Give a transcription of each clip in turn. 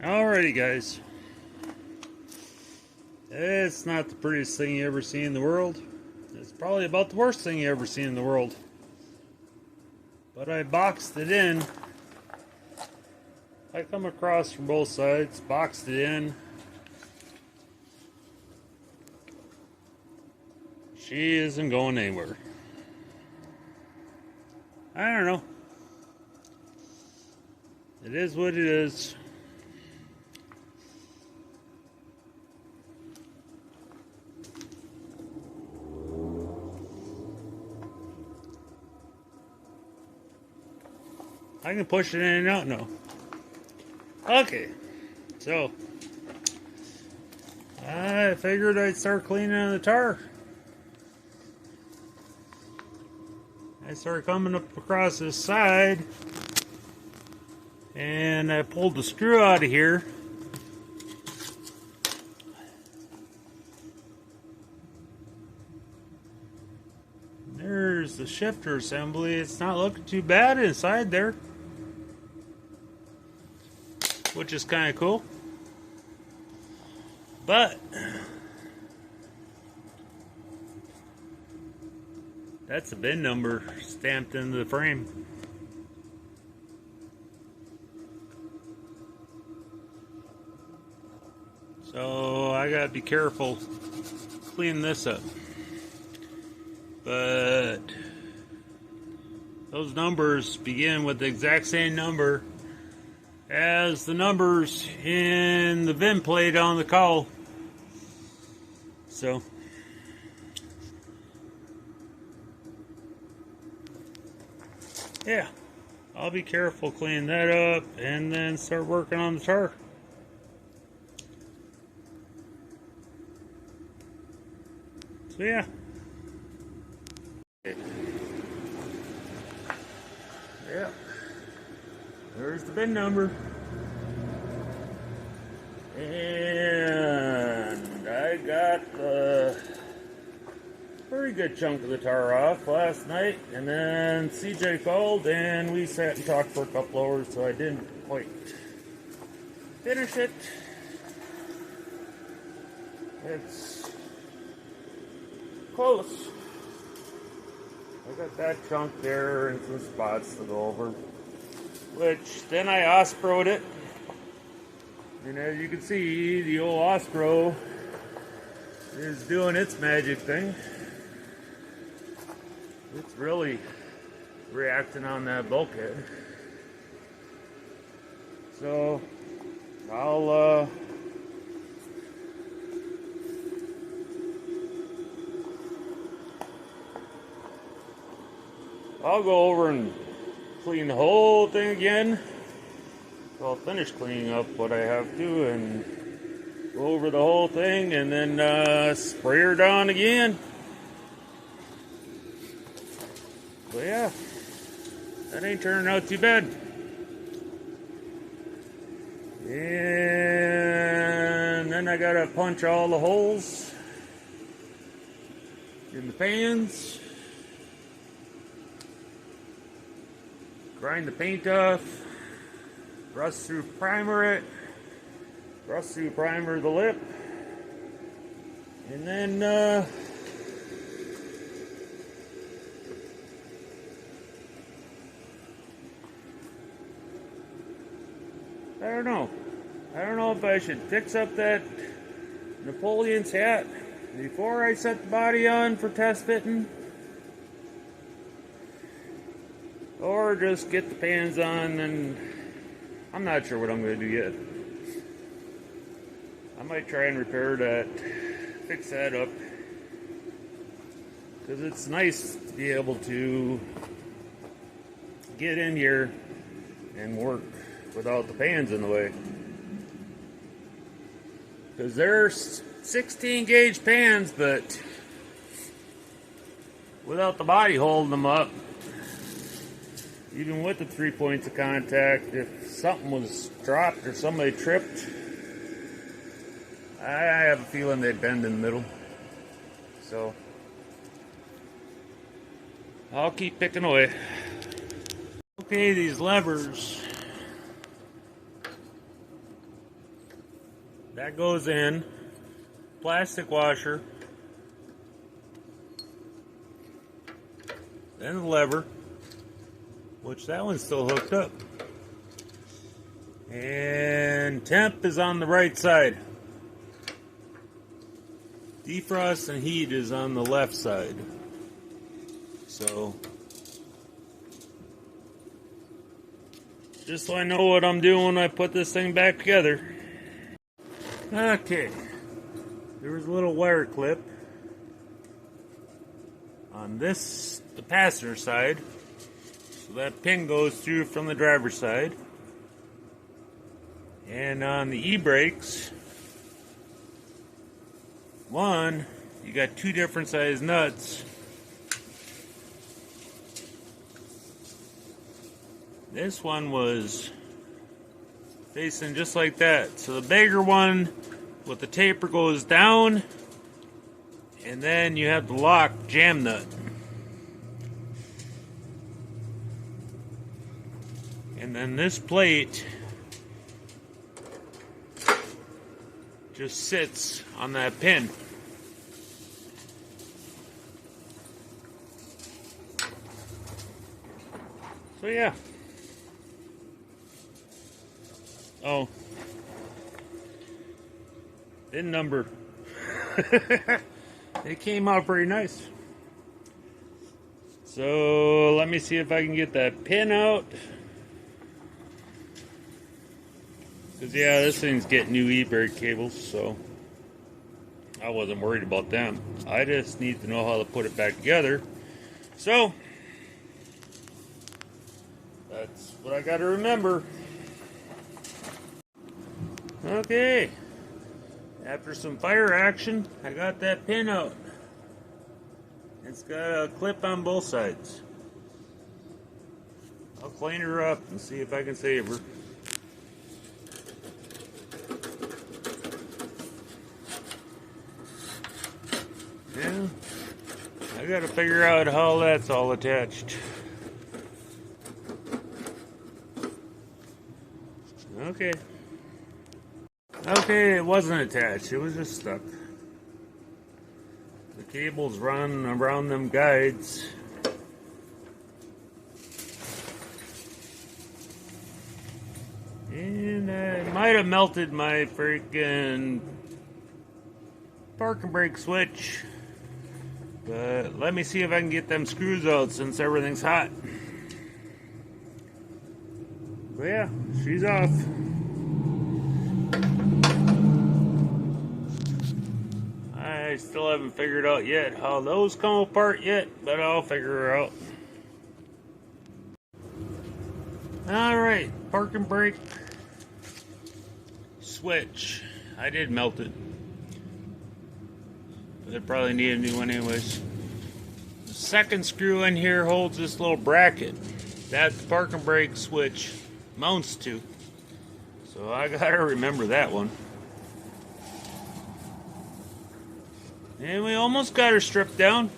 Alrighty, guys. It's not the prettiest thing you ever see in the world. It's probably about the worst thing you ever see in the world. But I boxed it in. I come across from both sides, boxed it in. She isn't going anywhere. I don't know. It is what it is. I can push it in and out now. Okay, so I figured I'd start cleaning the tar. I started coming up across this side, and I pulled the screw out of here. There's the shifter assembly. It's not looking too bad inside there, which is kind of cool. But that's a bin number stamped into the frame. So I gotta be careful cleaning this up. But those numbers begin with the exact same number as the numbers in the VIN plate on the cowl. So yeah, I'll be careful cleaning that up and then start working on the tar. So yeah. Yeah. There's the bin number. And I got a pretty good chunk of the tar off last night, and then CJ called and we sat and talked for a couple hours, so I didn't quite finish it. It's close. I got that chunk there and some spots to go over, which then I Ospro'd it. And as you can see, the old Ospro is doing its magic thing. It's really reacting on that bulkhead. So I'll go over and clean the whole thing again. So I'll finish cleaning up what I have to and go over the whole thing and then spray her down again. So yeah, that ain't turning out too bad. And then I gotta punch all the holes in the pans. Grind the paint off, rust through primer the lip, and then I don't know if I should fix up that Napoleon's hat before I set the body on for test fitting, or just get the pans on, and I'm not sure what I'm going to do yet. I might try and repair that, fix that up, because it's nice to be able to get in here and work without the pans in the way. Because they're 16 gauge pans, but without the body holding them up, even with the 3 points of contact, if something was dropped or somebody tripped, I have a feeling they'd bend in the middle. So I'll keep picking away. Okay, these levers That goes in. Plastic washer. Then the lever, which that one's still hooked up. And temp is on the right side. Defrost and heat is on the left side. So, just so I know what I'm doing when I put this thing back together. Okay, there was a little wire clip on this, the passenger side. So that pin goes through from the driver's side. And on the e-brakes, one, you got two different size nuts. This one was facing just like that. So the bigger one with the taper goes down, and then you have the lock jam nut. And then this plate just sits on that pin. So yeah. Oh. VIN number. It came out pretty nice. So let me see if I can get that pin out. Because yeah, this thing's getting new e-brake cables, so I wasn't worried about them. I just need to know how to put it back together. So that's what I got to remember. Okay, after some fire action, I got that pin out. It's got a clip on both sides. I'll clean her up and see if I can save her. Yeah, I gotta figure out how that's all attached. Okay. Okay, it wasn't attached, it was just stuck. The cable's running around them guides. And I might have melted my freaking parking brake switch. But let me see if I can get them screws out since everything's hot. But yeah, she's off. I still haven't figured out yet how those come apart yet, but I'll figure her out. Alright, parking brake switch. I did melt it. But I probably need a new one anyways. The second screw in here holds this little bracket that the parking brake switch mounts to. So I gotta remember that one. And we almost got her stripped down.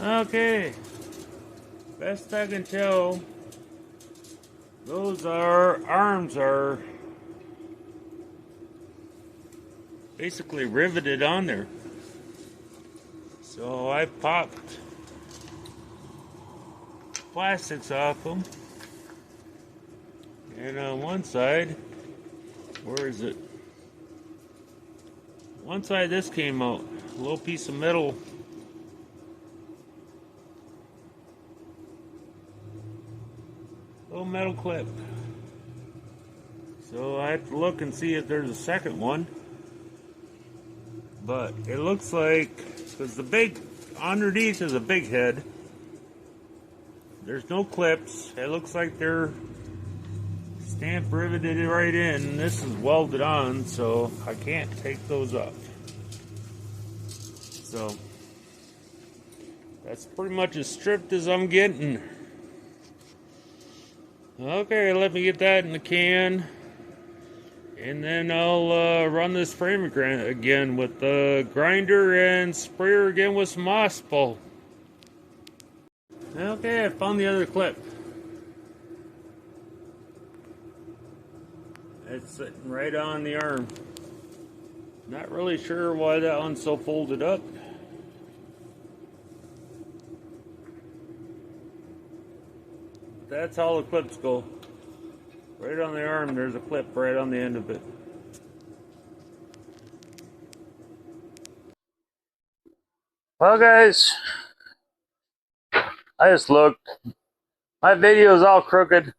Okay. Best I can tell, those arms are basically riveted on there. So I popped plastics off them. And on one side, where is it? One side this came out, a little piece of metal. Little metal clip. So I have to look and see if there's a second one. But it looks like, because the big, underneath is a big head. There's no clips. It looks like they're stamp riveted right in. This is welded on, so I can't take those off. So that's pretty much as stripped as I'm getting. Okay, let me get that in the can, and then I'll run this frame again with the grinder and spray her again with some Mossball. Okay, I found the other clip. It's sitting right on the arm. Not really sure why that one's so folded up. That's how the clips go. Right on the arm, there's a clip right on the end of it. Well, guys, I just looked. My video is all crooked.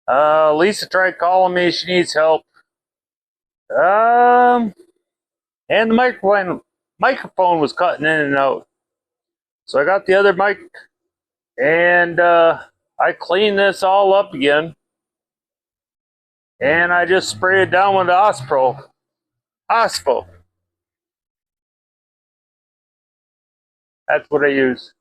Lisa tried calling me. She needs help. And the microphone was cutting in and out. So I got the other mic, and I cleaned this all up again. And I just sprayed it down with the Ospo. That's what I use.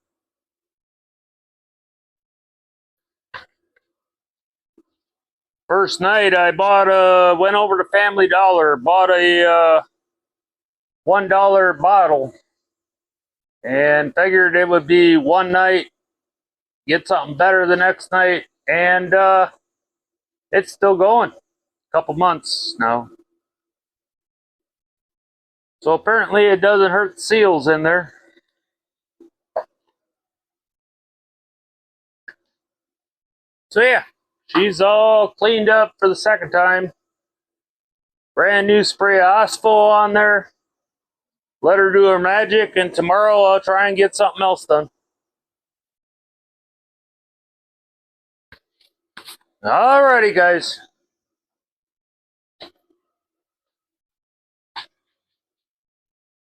First night I went over to Family Dollar, bought a $1 bottle, and figured it would be one night, get something better the next night, and it's still going. A couple months now. So apparently it doesn't hurt the seals in there. So yeah, she's all cleaned up for the second time. Brand new spray of Ospo on there. Let her do her magic, and tomorrow I'll try and get something else done. Alrighty, guys.